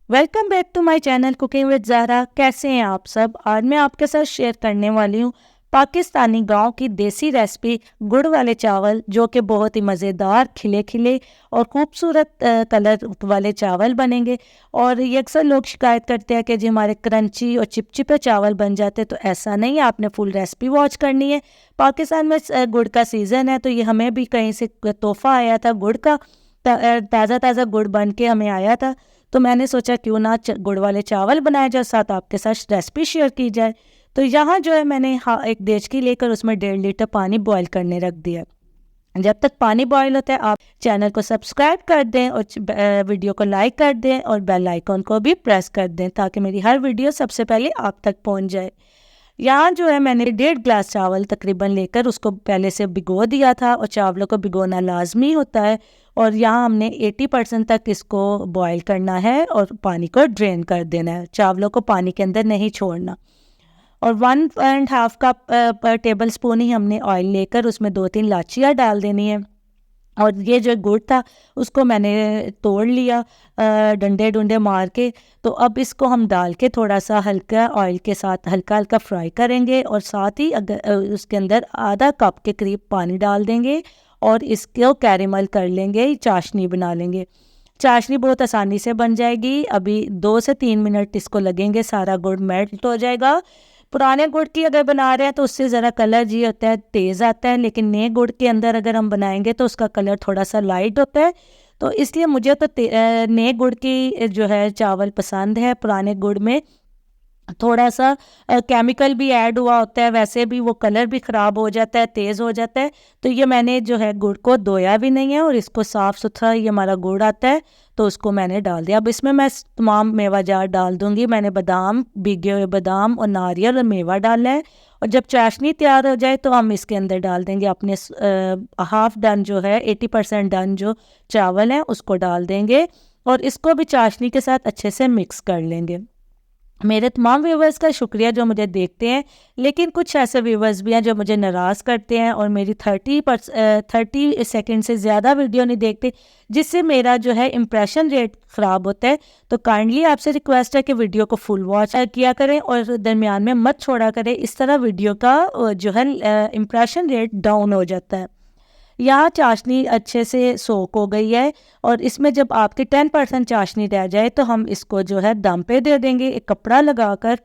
Welcome back to my channel cooking with Zara. कैसे हैं आप सब। आज मैं आपके साथ शेयर करने वाली हूँ पाकिस्तानी गांव की देसी रेसिपी गुड़ वाले चावल, जो कि बहुत ही मज़ेदार खिले खिले और खूबसूरत कलर वाले चावल बनेंगे। और ये अक्सर लोग शिकायत करते हैं कि जी हमारे क्रंची और चिपचिपे चावल बन जाते हैं, तो ऐसा नहीं है। आपने फुल रेसिपी वॉच करनी है। पाकिस्तान में गुड़ का सीज़न है, तो ये हमें भी कहीं से तोहफ़ा आया था गुड़ का। ताज़ा ताज़ा गुड़ बन के हमें आया था, तो मैंने सोचा क्यों ना गुड़ वाले चावल बनाए जाए, साथ आपके साथ रेसिपी शेयर की जाए। तो यहाँ जो है मैंने एक देचकी लेकर उसमें 1.5 लीटर पानी बॉईल करने रख दिया। जब तक पानी बॉईल होता है आप चैनल को सब्सक्राइब कर दें और वीडियो को लाइक कर दें और बेल आइकन को भी प्रेस कर दें, ताकि मेरी हर वीडियो सबसे पहले आप तक पहुँच जाए। यहाँ जो है मैंने 1.5 गिलास चावल तकरीबन लेकर उसको पहले से भिगो दिया था, और चावलों को भिगोना लाजमी होता है। और यहाँ हमने 80% तक इसको बॉईल करना है और पानी को ड्रेन कर देना है, चावलों को पानी के अंदर नहीं छोड़ना। और 1.5 कप पर टेबल स्पून ही हमने ऑयल लेकर उसमें 2-3 लाचियाँ डाल देनी है। और ये जो गुड़ था उसको मैंने तोड़ लिया डंडे डंडे मार के। तो अब इसको हम डाल के थोड़ा सा हल्का ऑयल के साथ हल्का हल्का फ्राई करेंगे, और साथ ही उसके अंदर आधा कप के करीब पानी डाल देंगे और इसको कैरेमल कर लेंगे, चाशनी बना लेंगे। चाशनी बहुत आसानी से बन जाएगी। अभी 2 से 3 मिनट इसको लगेंगे, सारा गुड़ मेल्ट हो जाएगा। पुराने गुड़ की अगर बना रहे हैं तो उससे ज़रा कलर जी होता है, तेज़ आता है, लेकिन नए गुड़ के अंदर अगर हम बनाएंगे तो उसका कलर थोड़ा सा लाइट होता है। तो इसलिए मुझे तो नए गुड़ की जो है चावल पसंद है। पुराने गुड़ में थोड़ा सा केमिकल भी ऐड हुआ होता है, वैसे भी वो कलर भी ख़राब हो जाता है, तेज़ हो जाता है। तो ये मैंने जो है गुड़ को धोया भी नहीं है, और इसको साफ़ सुथरा ये हमारा गुड़ आता है, तो उसको मैंने डाल दिया। अब इसमें मैं तमाम मेवा जार डाल दूंगी। मैंने बादाम, भीगे हुए बादाम और नारियल और मेवा डाला है। और जब चाशनी तैयार हो जाए तो हम इसके अंदर डाल देंगे अपने हाफ़ डन जो है 80% डन जो चावल है उसको डाल देंगे, और इसको भी चाशनी के साथ अच्छे से मिक्स कर लेंगे। मेरे तमाम व्यूवर्स का शुक्रिया जो मुझे देखते हैं, लेकिन कुछ ऐसे व्यूवर्स भी हैं जो मुझे नाराज़ करते हैं और मेरी 30 सेकंड से ज़्यादा वीडियो नहीं देखते, जिससे मेरा जो है इम्प्रेशन रेट ख़राब होता है। तो काइंडली आपसे रिक्वेस्ट है कि वीडियो को फुल वॉच किया करें और दरमियान में मत छोड़ा करें। इस तरह वीडियो का जो है इम्प्रेशन रेट डाउन हो जाता है। यहाँ चाशनी अच्छे से सोक हो गई है, और इसमें जब आपकी 10% चाशनी रह जाए तो हम इसको जो है दम पे दे देंगे, एक कपड़ा लगाकर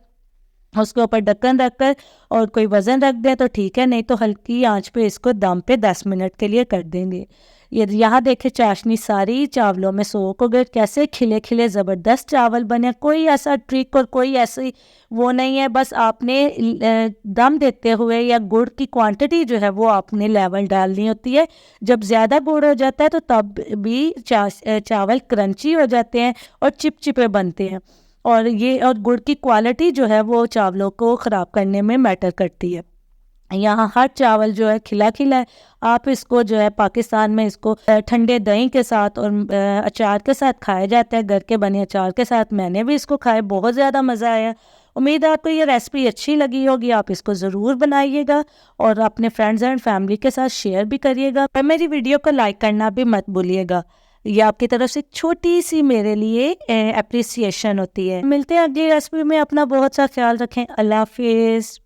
उसके ऊपर ढक्कन रखकर। और कोई वज़न रख दे तो ठीक है, नहीं तो हल्की आंच पे इसको दम पे 10 मिनट के लिए कर देंगे। ये यहाँ देखे चाशनी सारी चावलों में सोख हो गए, कैसे खिले खिले ज़बरदस्त चावल बने। कोई ऐसा ट्रिक और कोई ऐसी वो नहीं है, बस आपने दम देते हुए या गुड़ की क्वांटिटी जो है वो आपने लेवल डालनी होती है। जब ज़्यादा गुड़ हो जाता है तो तब भी चावल क्रंची हो जाते हैं और चिपचिपे बनते हैं। और गुड़ की क्वालिटी जो है वो चावलों को ख़राब करने में मैटर करती है। यहाँ हर चावल जो है खिला खिला है। आप इसको जो है पाकिस्तान में इसको ठंडे दही के साथ और अचार के साथ खाया जाता है, घर के बने अचार के साथ। मैंने भी इसको खाया, बहुत ज़्यादा मज़ा आया। उम्मीद है आपको ये रेसिपी अच्छी लगी होगी। आप इसको ज़रूर बनाइएगा और अपने फ्रेंड्स एंड फैमिली के साथ शेयर भी करिएगा, और मेरी वीडियो को लाइक करना भी मत भूलिएगा। ये आपकी तरफ से छोटी सी मेरे लिए अप्रिसिएशन होती है। मिलते हैं अगली रेसिपी में। अपना बहुत सा ख्याल रखें। अल्लाह हाफिज़।